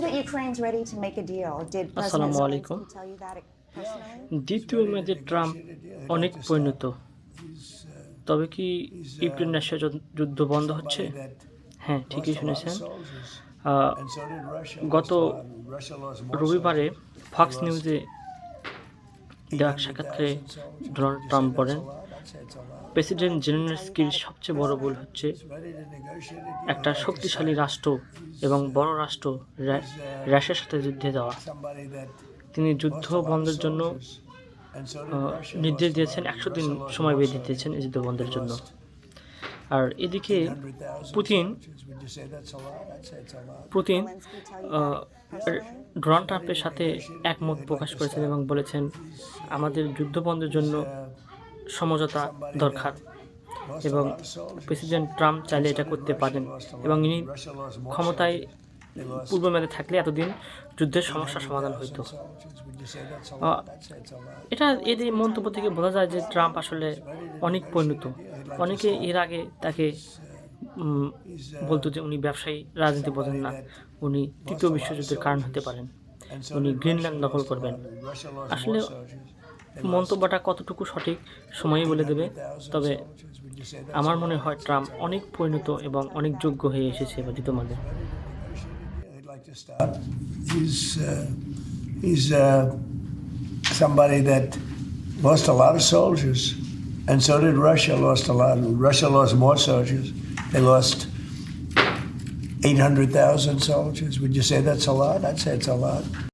that Ukraine's ready to make a deal. Did President আসসালামু আলাইকুম। Zelensky tell you that personally? দ্বিতীয় মেয়াদে Trump অনেক পরিণত। তবে কি ইউক্রেন রাশিয়া যুদ্ধ বন্ধ হচ্ছে? হ্যাঁ, ঠিকই শুনেছেন। গত রবিবারে ফক্স নিউজে দেওয়া সাক্ষাৎকারে ডোনাল্ড ট্রাম্প বলেন, প্রেসিডেন্ট জেলেনস্কির সবচেয়ে বড় ভুল হচ্ছে একটা শক্তিশালী রাষ্ট্র এবং বড় রাষ্ট্র রাশিয়ার সাথে যুদ্ধে যাওয়া। তিনি যুদ্ধ বন্ধের জন্য নির্দেশ দিয়েছেন, 100 দিন সময় বেঁধে দিয়েছেন এই যুদ্ধ বন্ধের জন্য। আর এদিকে পুতিন ডোনাল্ড ট্রাম্পের সাথে একমত প্রকাশ করেছেন এবং বলেছেন আমাদের যুদ্ধ বন্ধের জন্য সমঝোতা দরকার এবং প্রেসিডেন্ট ট্রাম্প চাইলে এটা করতে পারেন এবং ইনি ক্ষমতায় পূর্ব মেয়াদে থাকলে এতদিন যুদ্ধের সমস্যার সমাধান হইত। এদের মন্তব্য থেকে বোঝা যায় যে ট্রাম্প আসলে অনেক পরিণত। অনেকে এর আগে তাকে বলতো যে উনি ব্যবসায়ী, রাজনীতি বোঝেন না, উনি তৃতীয় বিশ্বযুদ্ধের কারণ হতে পারেন, উনি গ্রিনল্যান্ড দখল করবেন। আসলে মন্তব্যটা কতটুকু সঠিক সময়ই বলে দেবে। তবে আমার মনে হয় ট্রাম্প অনেক পরিণত এবং অনেক যোগ্য হয়ে এসেছে এবার দ্বিতীয় মেয়াদে। He's somebody that lost a lot of soldiers, and so did Russia. Russia lost more soldiers. They lost 800,000 soldiers. Would you say that's a lot? I'd say it's a lot.